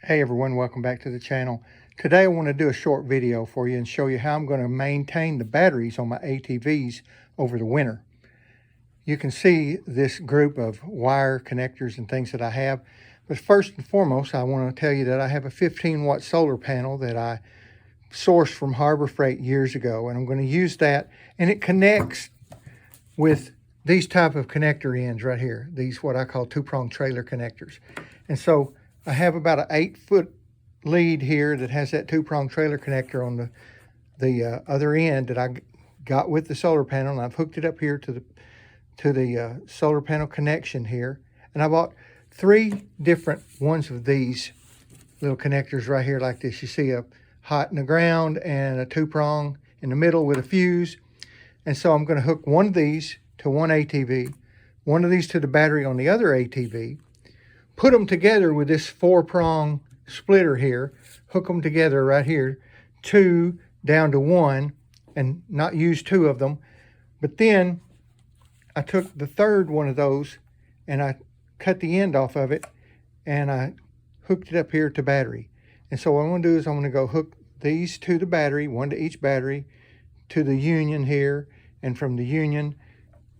Hey everyone, welcome back to the channel. Today I want to do a short video for you and show you how I'm going to maintain the batteries on my ATVs over the winter. You can see this group of wire connectors and things that I have. But first and foremost, I want to tell you that I have a 15-watt solar panel that I sourced from Harbor Freight years ago. And I'm going to use that, and it connects with these type of connector ends right here. These what I call two-prong trailer connectors. And so I have about an 8-foot lead here that has that two-prong trailer connector on the other end that I got with the solar panel, and I've hooked it up here to the solar panel connection here. And I bought 3 different ones of these little connectors right here like this. You see a hot in the ground and a two-prong in the middle with a fuse. And so I'm going to hook one of these to one ATV, one of these to the battery on the other ATV, put them together with this 4-prong splitter here, hook them together right here, 2 down to 1, and not use 2 of them. But then I took the third one of those and I cut the end off of it and I hooked it up here to battery. And so what I'm going to do is I'm going to go hook these to the battery, one to each battery, to the union here, and from the union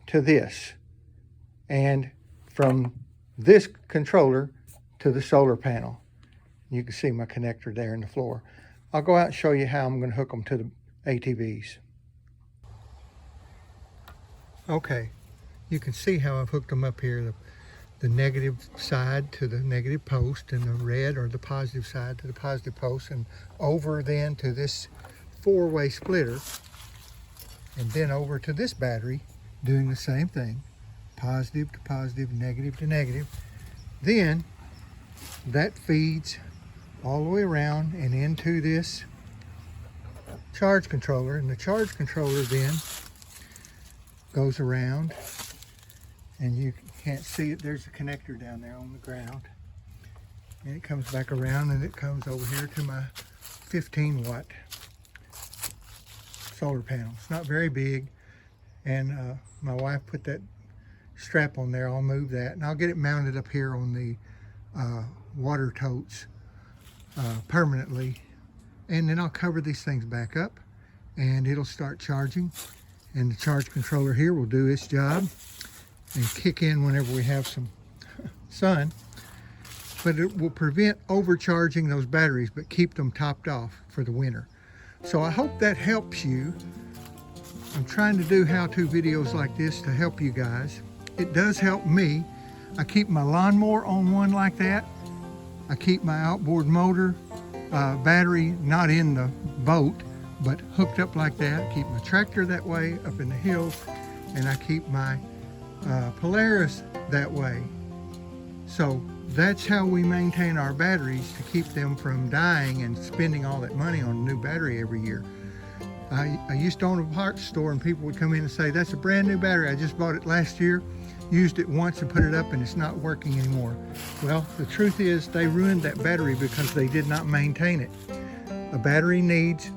to this, and from this controller to the solar panel. You can see my connector there in the floor. I'll go out and show you how I'm going to hook them to the ATVs. Okay, you can see how I've hooked them up here. The negative side to the negative post, and the red or the positive side to the positive post, and over then to this 4-way splitter, and then over to this battery, doing the same thing. Positive to positive, negative to negative. Then that feeds all the way around and into this charge controller, and the charge controller then goes around, and you can't see it, there's a connector down there on the ground, and it comes back around and it comes over here to my 15-watt solar panel. It's not very big, and my wife put that strap on there. I'll move that and I'll get it mounted up here on the water totes permanently, and then I'll cover these things back up and it'll start charging, and the charge controller here will do its job and kick in whenever we have some sun. But it will prevent overcharging those batteries but keep them topped off for the winter. So I hope that helps you. I'm trying to do how-to videos like this to help you guys. It does help me. I keep my lawnmower on one like that. I keep my outboard motor battery not in the boat, but hooked up like that. I keep my tractor that way up in the hills, and I keep my Polaris that way. So that's how we maintain our batteries, to keep them from dying and spending all that money on a new battery every year. I used to own a parts store, and people would come in and say, that's a brand new battery. I just bought it last year, used it once and put it up, and it's not working anymore. Well, the truth is they ruined that battery because they did not maintain it. A battery needs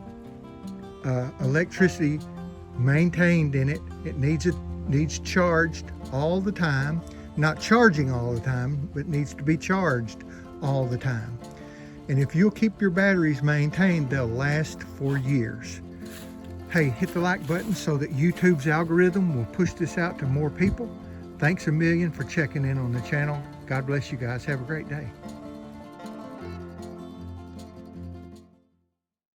electricity maintained in it. It needs charged all the time. Not charging all the time, but needs to be charged all the time. And if you'll keep your batteries maintained, they'll last for years. Hey, hit the like button so that YouTube's algorithm will push this out to more people. Thanks a million for checking in on the channel. God bless you guys. Have a great day.